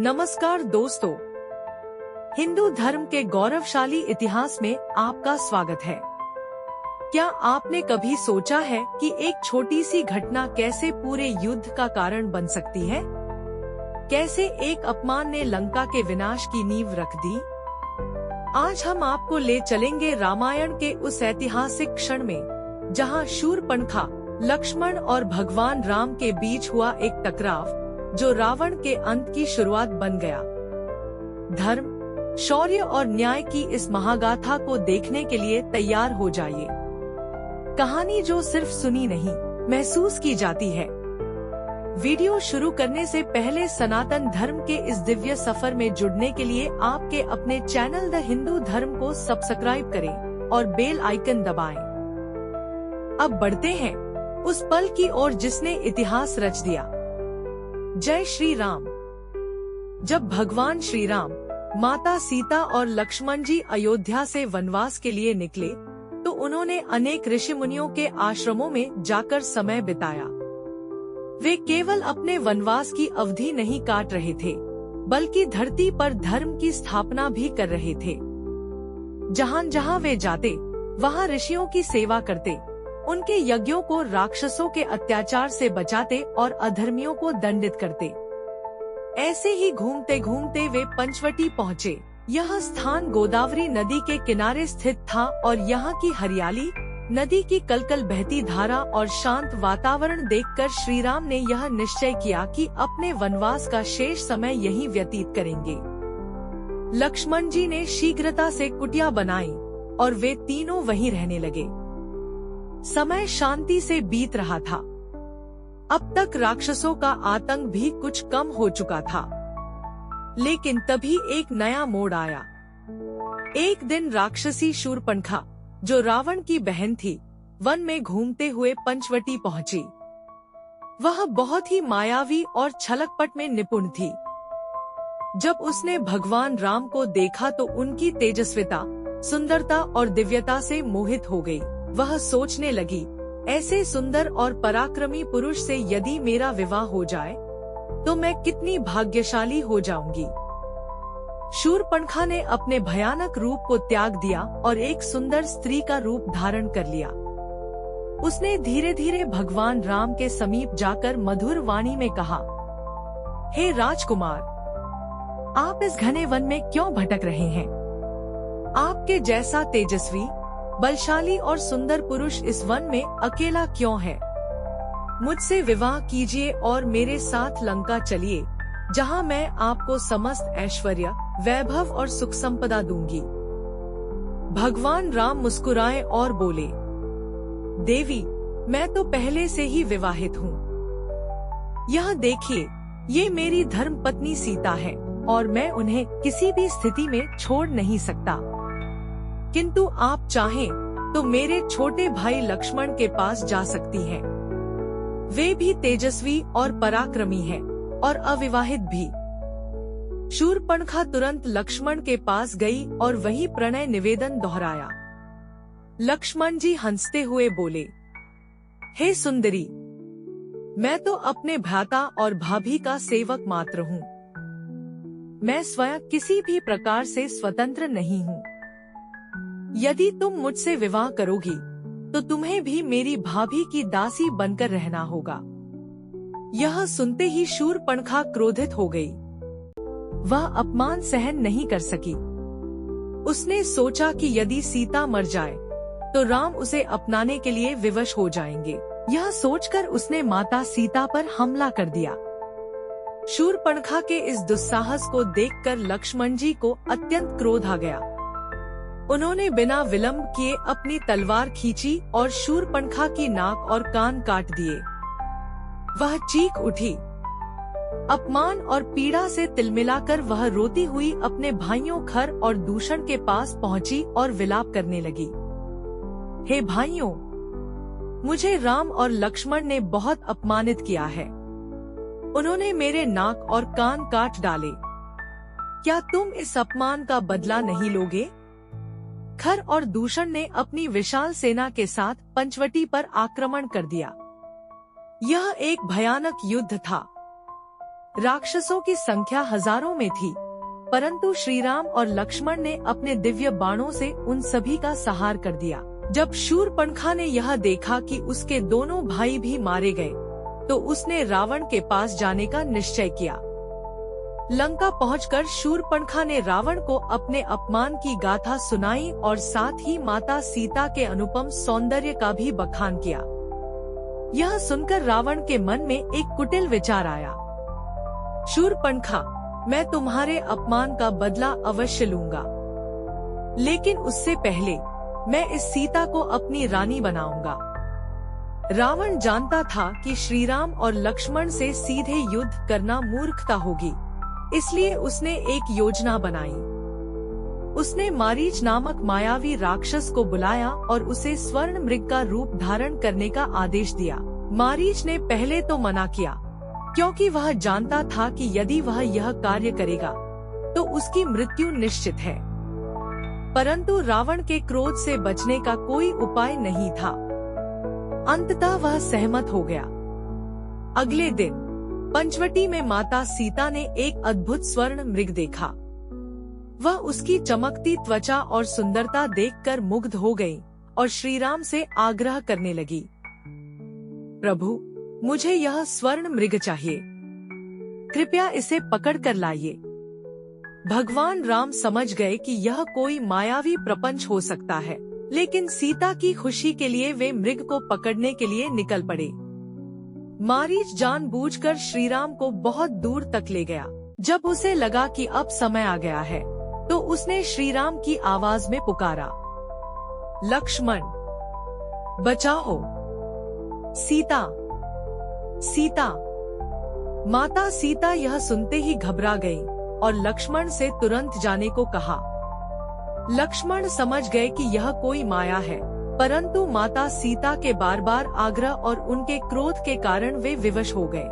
नमस्कार दोस्तों, हिंदू धर्म के गौरवशाली इतिहास में आपका स्वागत है। क्या आपने कभी सोचा है कि एक छोटी सी घटना कैसे पूरे युद्ध का कारण बन सकती है? कैसे एक अपमान ने लंका के विनाश की नींव रख दी? आज हम आपको ले चलेंगे रामायण के उस ऐतिहासिक क्षण में, जहां शूरपणखा, लक्ष्मण और भगवान राम के बीच हुआ एक टकराव, जो रावण के अंत की शुरुआत बन गया। धर्म, शौर्य और न्याय की इस महागाथा को देखने के लिए तैयार हो जाइए। कहानी जो सिर्फ सुनी नहीं, महसूस की जाती है। वीडियो शुरू करने से पहले सनातन धर्म के इस दिव्य सफर में जुड़ने के लिए आपके अपने चैनल द हिंदू धर्म को सब्सक्राइब करें और बेल आइकन दबाएं। अब बढ़ते हैं उस पल की ओर जिसने इतिहास रच दिया। जय श्री राम। जब भगवान श्री राम, माता सीता और लक्ष्मण जी अयोध्या से वनवास के लिए निकले, तो उन्होंने अनेक ऋषि मुनियों के आश्रमों में जाकर समय बिताया। वे केवल अपने वनवास की अवधि नहीं काट रहे थे, बल्कि धरती पर धर्म की स्थापना भी कर रहे थे। जहां जहां वे जाते, वहां ऋषियों की सेवा करते, उनके यज्ञों को राक्षसों के अत्याचार से बचाते और अधर्मियों को दंडित करते। ऐसे ही घूमते घूमते वे पंचवटी पहुँचे। यह स्थान गोदावरी नदी के किनारे स्थित था और यहाँ की हरियाली, नदी की कलकल बहती धारा और शांत वातावरण देखकर श्री राम ने यह निश्चय किया कि अपने वनवास का शेष समय यहीं व्यतीत करेंगे। लक्ष्मण जी ने शीघ्रता से कुटिया बनाई और वे तीनों वहीं रहने लगे। समय शांति से बीत रहा था। अब तक राक्षसों का आतंक भी कुछ कम हो चुका था, लेकिन तभी एक नया मोड़ आया। एक दिन राक्षसी शूरपणखा, जो रावण की बहन थी, वन में घूमते हुए पंचवटी पहुंची। वह बहुत ही मायावी और छलकपट में निपुण थी। जब उसने भगवान राम को देखा तो उनकी तेजस्विता, सुंदरता और दिव्यता से मोहित हो गई। वह सोचने लगी, ऐसे सुंदर और पराक्रमी पुरुष से यदि मेरा विवाह हो जाए, तो मैं कितनी भाग्यशाली हो जाऊंगी। शूरपणखा ने अपने भयानक रूप को त्याग दिया और एक सुंदर स्त्री का रूप धारण कर लिया। उसने धीरे धीरे भगवान राम के समीप जाकर मधुर वाणी में कहा, हे राजकुमार, आप इस घने वन में क्यों भटक रहे हैं? आपके जैसा तेजस्वी, बलशाली और सुंदर पुरुष इस वन में अकेला क्यों है? मुझसे विवाह कीजिए और मेरे साथ लंका चलिए, जहां मैं आपको समस्त ऐश्वर्य, वैभव और सुख संपदा दूंगी। भगवान राम मुस्कुराए और बोले, देवी, मैं तो पहले से ही विवाहित हूँ। यह देखिए, ये मेरी धर्म पत्नी सीता है और मैं उन्हें किसी भी स्थिति में छोड़ नहीं सकता। किंतु आप चाहें तो मेरे छोटे भाई लक्ष्मण के पास जा सकती हैं। वे भी तेजस्वी और पराक्रमी हैं और अविवाहित भी। शूरपणखा तुरंत लक्ष्मण के पास गई और वही प्रणय निवेदन दोहराया। लक्ष्मण जी हंसते हुए बोले, हे सुंदरी, मैं तो अपने भ्राता और भाभी का सेवक मात्र हूँ। मैं स्वयं किसी भी प्रकार से स्वतंत्र नहीं हूँ। यदि तुम मुझसे विवाह करोगी, तो तुम्हें भी मेरी भाभी की दासी बनकर रहना होगा। यह सुनते ही शूरपणखा क्रोधित हो गई। वह अपमान सहन नहीं कर सकी। उसने सोचा कि यदि सीता मर जाए, तो राम उसे अपनाने के लिए विवश हो जाएंगे। यह सोचकर उसने माता सीता पर हमला कर दिया। शूरपणखा के इस दुस्साहस को देखकर लक्ष्मण जी को अत्यंत क्रोध आ गया। उन्होंने बिना विलंब किए अपनी तलवार खींची और शूरपणखा की नाक और कान काट दिए। वह चीख उठी। अपमान और पीड़ा से तिलमिलाकर वह रोती हुई अपने भाइयों खर और दूषण के पास पहुंची और विलाप करने लगी। हे भाइयों, मुझे राम और लक्ष्मण ने बहुत अपमानित किया है। उन्होंने मेरे नाक और कान काट डाले। क्या तुम इस अपमान का बदला नहीं लोगे? खर और दूषण ने अपनी विशाल सेना के साथ पंचवटी पर आक्रमण कर दिया। यह एक भयानक युद्ध था। राक्षसों की संख्या हजारों में थी, परंतु श्री राम और लक्ष्मण ने अपने दिव्य बाणों से उन सभी का संहार कर दिया। जब शूरपणखा ने यह देखा कि उसके दोनों भाई भी मारे गए, तो उसने रावण के पास जाने का निश्चय किया। लंका पहुंचकर शूरपणखा ने रावण को अपने अपमान की गाथा सुनाई और साथ ही माता सीता के अनुपम सौंदर्य का भी बखान किया। यह सुनकर रावण के मन में एक कुटिल विचार आया। शूरपणखा, मैं तुम्हारे अपमान का बदला अवश्य लूंगा, लेकिन उससे पहले मैं इस सीता को अपनी रानी बनाऊंगा। रावण जानता था कि श्रीराम और लक्ष्मण से सीधे युद्ध करना मूर्खता होगी, इसलिए उसने एक योजना बनाई। उसने मारीच नामक मायावी राक्षस को बुलाया और उसे स्वर्ण मृग का रूप धारण करने का आदेश दिया। मारीच ने पहले तो मना किया, क्योंकि वह जानता था कि यदि वह यह कार्य करेगा तो उसकी मृत्यु निश्चित है। परंतु रावण के क्रोध से बचने का कोई उपाय नहीं था। अंततः वह सहमत हो गया। अगले दिन पंचवटी में माता सीता ने एक अद्भुत स्वर्ण मृग देखा। वह उसकी चमकती त्वचा और सुंदरता देखकर मुग्ध हो गई और श्रीराम से आग्रह करने लगी, प्रभु, मुझे यह स्वर्ण मृग चाहिए, कृपया इसे पकड़ कर लाइए। भगवान राम समझ गए कि यह कोई मायावी प्रपंच हो सकता है, लेकिन सीता की खुशी के लिए वे मृग को पकड़ने के लिए निकल पड़े। मारीच जानबूझकर श्रीराम को बहुत दूर तक ले गया। जब उसे लगा कि अब समय आ गया है, तो उसने श्रीराम की आवाज में पुकारा, लक्ष्मण, बचाओ, सीता, सीता। माता सीता यह सुनते ही घबरा गई और लक्ष्मण से तुरंत जाने को कहा। लक्ष्मण समझ गए कि यह कोई माया है, परंतु माता सीता के बार बार आग्रह और उनके क्रोध के कारण वे विवश हो गए।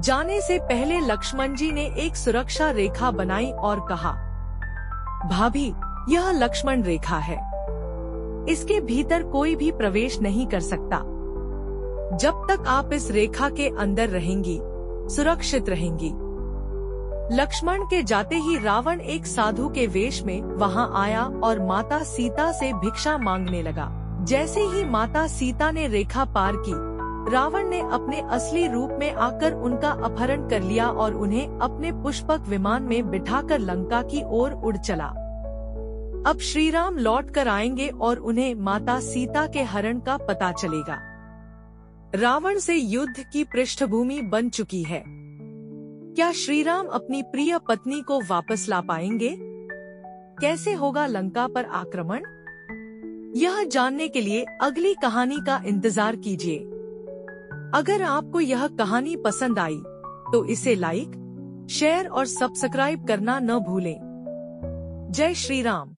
जाने से पहले लक्ष्मण जी ने एक सुरक्षा रेखा बनाई और कहा, भाभी, यह लक्ष्मण रेखा है, इसके भीतर कोई भी प्रवेश नहीं कर सकता। जब तक आप इस रेखा के अंदर रहेंगी, सुरक्षित रहेंगी। लक्ष्मण के जाते ही रावण एक साधु के वेश में वहां आया और माता सीता से भिक्षा मांगने लगा। जैसे ही माता सीता ने रेखा पार की, रावण ने अपने असली रूप में आकर उनका अपहरण कर लिया और उन्हें अपने पुष्पक विमान में बिठाकर लंका की ओर उड़ चला। अब श्रीराम लौट कर आएंगे और उन्हें माता सीता के हरण का पता चलेगा। रावण से युद्ध की पृष्ठभूमि बन चुकी है। क्या श्रीराम अपनी प्रिय पत्नी को वापस ला पाएंगे? कैसे होगा लंका पर आक्रमण? यह जानने के लिए अगली कहानी का इंतजार कीजिए। अगर आपको यह कहानी पसंद आई तो इसे लाइक, शेयर और सब्सक्राइब करना न भूलें। जय श्री राम।